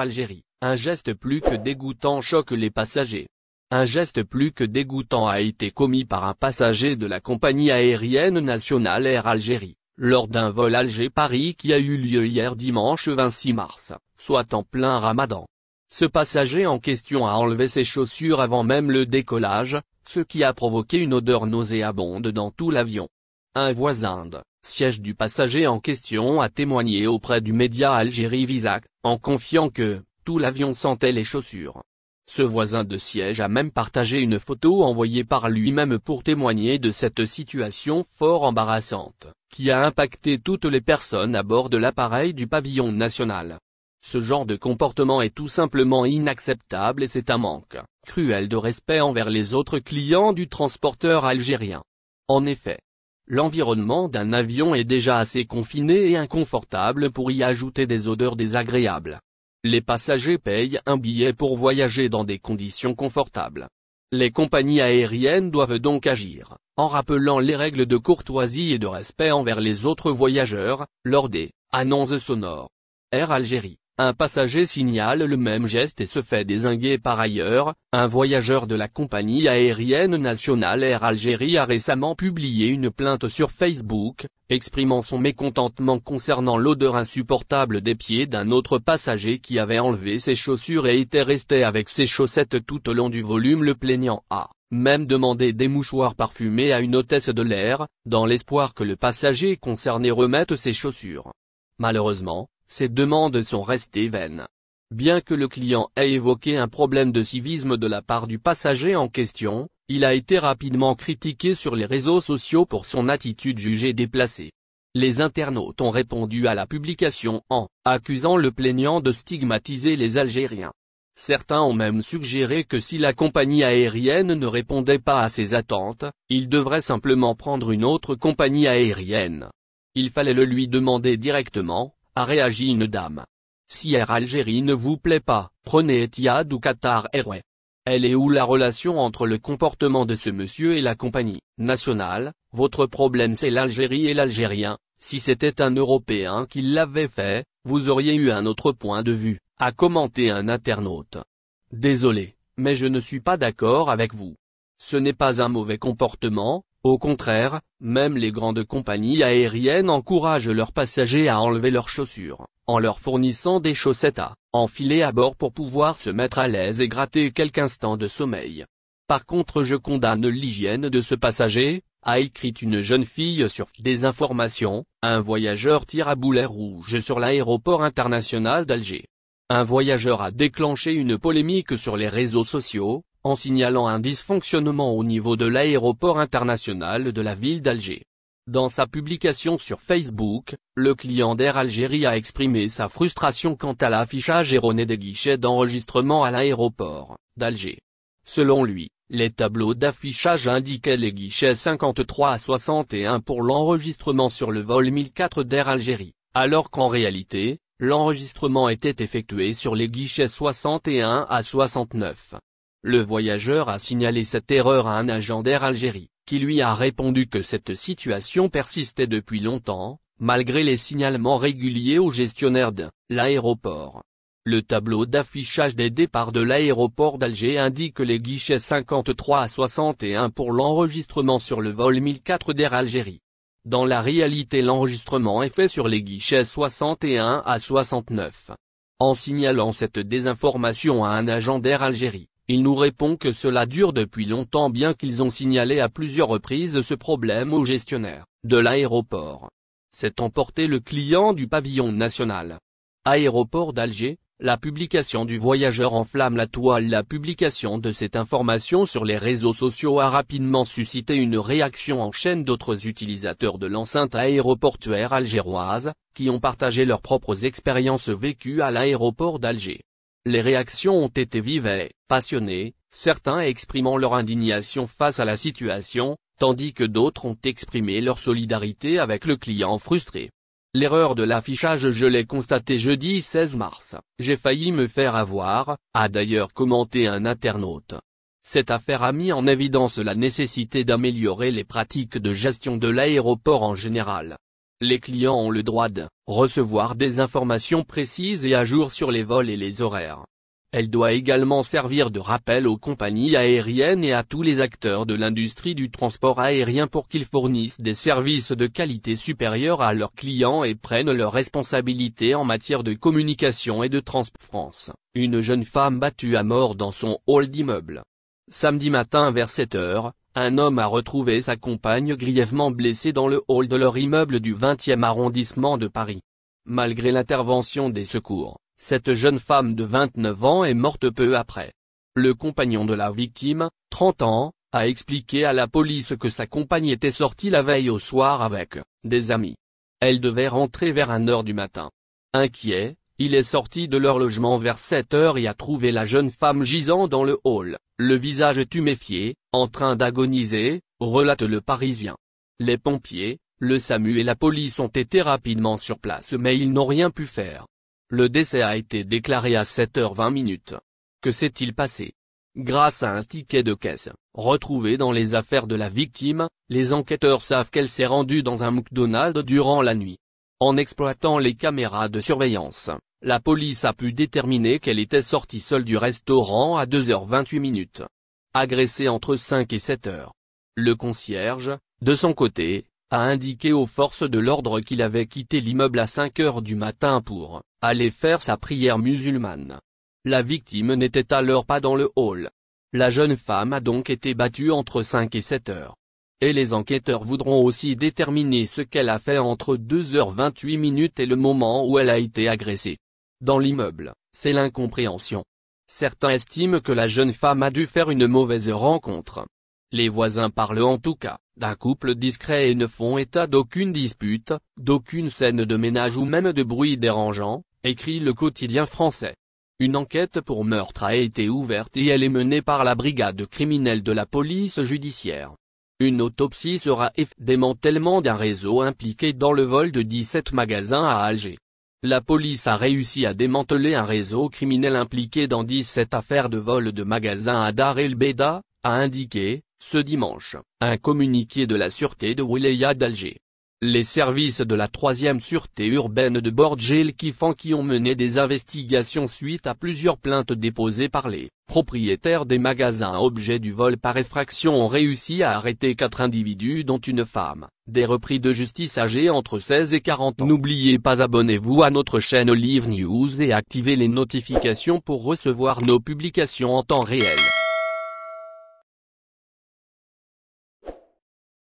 Algérie, un geste plus que dégoûtant choque les passagers. Un geste plus que dégoûtant a été commis par un passager de la compagnie aérienne nationale Air Algérie, lors d'un vol Alger-Paris qui a eu lieu hier dimanche 26 mars, soit en plein Ramadan. Ce passager en question a enlevé ses chaussures avant même le décollage, ce qui a provoqué une odeur nauséabonde dans tout l'avion. Un voisin de siège du passager en question a témoigné auprès du média Algérie Visac, en confiant que tout l'avion sentait les chaussures. Ce voisin de siège a même partagé une photo envoyée par lui-même pour témoigner de cette situation fort embarrassante, qui a impacté toutes les personnes à bord de l'appareil du pavillon national. Ce genre de comportement est tout simplement inacceptable et c'est un manque cruel de respect envers les autres clients du transporteur algérien. En effet, l'environnement d'un avion est déjà assez confiné et inconfortable pour y ajouter des odeurs désagréables. Les passagers payent un billet pour voyager dans des conditions confortables. Les compagnies aériennes doivent donc agir, en rappelant les règles de courtoisie et de respect envers les autres voyageurs, lors des annonces sonores. Air Algérie. Un passager signale le même geste et se fait dézinguer par ailleurs. Un voyageur de la compagnie aérienne nationale Air Algérie a récemment publié une plainte sur Facebook, exprimant son mécontentement concernant l'odeur insupportable des pieds d'un autre passager qui avait enlevé ses chaussures et était resté avec ses chaussettes tout au long du volume. Le plaignant a même demandé des mouchoirs parfumés à une hôtesse de l'air, dans l'espoir que le passager concerné remette ses chaussures. Malheureusement, ces demandes sont restées vaines. Bien que le client ait évoqué un problème de civisme de la part du passager en question, il a été rapidement critiqué sur les réseaux sociaux pour son attitude jugée déplacée. Les internautes ont répondu à la publication en accusant le plaignant de stigmatiser les Algériens. Certains ont même suggéré que si la compagnie aérienne ne répondait pas à ses attentes, il devrait simplement prendre une autre compagnie aérienne. Il fallait le lui demander directement, a réagi une dame. Si Air Algérie ne vous plaît pas, prenez Etihad ou Qatar Airways. Elle est où la relation entre le comportement de ce monsieur et la compagnie nationale? Votre problème c'est l'Algérie et l'Algérien. Si c'était un Européen qui l'avait fait, vous auriez eu un autre point de vue, a commenté un internaute. Désolé, mais je ne suis pas d'accord avec vous. Ce n'est pas un mauvais comportement. Au contraire, même les grandes compagnies aériennes encouragent leurs passagers à enlever leurs chaussures, en leur fournissant des chaussettes à enfiler à bord pour pouvoir se mettre à l'aise et gratter quelques instants de sommeil. Par contre, je condamne l'hygiène de ce passager, a écrit une jeune fille sur des informations. Un voyageur tire à boulet rouge sur l'aéroport international d'Alger. Un voyageur a déclenché une polémique sur les réseaux sociaux, en signalant un dysfonctionnement au niveau de l'aéroport international de la ville d'Alger. Dans sa publication sur Facebook, le client d'Air Algérie a exprimé sa frustration quant à l'affichage erroné des guichets d'enregistrement à l'aéroport d'Alger. Selon lui, les tableaux d'affichage indiquaient les guichets 53 à 61 pour l'enregistrement sur le vol 1004 d'Air Algérie, alors qu'en réalité, l'enregistrement était effectué sur les guichets 61 à 69. Le voyageur a signalé cette erreur à un agent d'Air Algérie, qui lui a répondu que cette situation persistait depuis longtemps, malgré les signalements réguliers au gestionnaire de l'aéroport. Le tableau d'affichage des départs de l'aéroport d'Alger indique les guichets 53 à 61 pour l'enregistrement sur le vol 1004 d'Air Algérie. Dans la réalité, l'enregistrement est fait sur les guichets 61 à 69. En signalant cette désinformation à un agent d'Air Algérie, il nous répond que cela dure depuis longtemps bien qu'ils ont signalé à plusieurs reprises ce problème au gestionnaire de l'aéroport. C'est emporté le client du pavillon national. Aéroport d'Alger, la publication du voyageur enflamme la toile. La publication de cette information sur les réseaux sociaux a rapidement suscité une réaction en chaîne d'autres utilisateurs de l'enceinte aéroportuaire algéroise, qui ont partagé leurs propres expériences vécues à l'aéroport d'Alger. Les réactions ont été vives et passionnées, certains exprimant leur indignation face à la situation, tandis que d'autres ont exprimé leur solidarité avec le client frustré. L'erreur de l'affichage, je l'ai constatée jeudi 16 mars, j'ai failli me faire avoir, a d'ailleurs commenté un internaute. Cette affaire a mis en évidence la nécessité d'améliorer les pratiques de gestion de l'aéroport en général. Les clients ont le droit de recevoir des informations précises et à jour sur les vols et les horaires. Elle doit également servir de rappel aux compagnies aériennes et à tous les acteurs de l'industrie du transport aérien pour qu'ils fournissent des services de qualité supérieure à leurs clients et prennent leurs responsabilités en matière de communication et de transport. France, une jeune femme battue à mort dans son hall d'immeuble. Samedi matin vers 7 h, un homme a retrouvé sa compagne grièvement blessée dans le hall de leur immeuble du 20e arrondissement de Paris. Malgré l'intervention des secours, cette jeune femme de 29 ans est morte peu après. Le compagnon de la victime, 30 ans, a expliqué à la police que sa compagne était sortie la veille au soir avec des amis. Elle devait rentrer vers 1 h du matin. Inquiet, il est sorti de leur logement vers 7 h et a trouvé la jeune femme gisant dans le hall, le visage tuméfié, en train d'agoniser, relate Le Parisien. Les pompiers, le SAMU et la police ont été rapidement sur place mais ils n'ont rien pu faire. Le décès a été déclaré à 7 h 20. Que s'est-il passé? Grâce à un ticket de caisse, retrouvé dans les affaires de la victime, les enquêteurs savent qu'elle s'est rendue dans un McDonald's durant la nuit. En exploitant les caméras de surveillance, la police a pu déterminer qu'elle était sortie seule du restaurant à 2 h 28. Agressée entre 5 et 7 h. Le concierge, de son côté, a indiqué aux forces de l'ordre qu'il avait quitté l'immeuble à 5 h du matin pour aller faire sa prière musulmane. La victime n'était alors pas dans le hall. La jeune femme a donc été battue entre 5 et 7 h. Et les enquêteurs voudront aussi déterminer ce qu'elle a fait entre 2 h 28 et le moment où elle a été agressée. Dans l'immeuble, c'est l'incompréhension. Certains estiment que la jeune femme a dû faire une mauvaise rencontre. Les voisins parlent en tout cas d'un couple discret et ne font état d'aucune dispute, d'aucune scène de ménage ou même de bruit dérangeant, écrit le quotidien français. Une enquête pour meurtre a été ouverte et elle est menée par la brigade criminelle de la police judiciaire. Une autopsie sera faite. Démantèlement d'un réseau impliqué dans le vol de 17 magasins à Alger. La police a réussi à démanteler un réseau criminel impliqué dans 17 affaires de vol de magasins à Dar el Beida, a indiqué, ce dimanche, un communiqué de la sûreté de Wilaya d'Alger. Les services de la 3e sûreté urbaine de Bordj el Kifan ont mené des investigations suite à plusieurs plaintes déposées par les propriétaires des magasins objets du vol par effraction ont réussi à arrêter 4 individus dont une femme, des repris de justice âgés entre 16 et 40 ans. N'oubliez pas abonnez-vous à notre chaîne Olive News et activez les notifications pour recevoir nos publications en temps réel.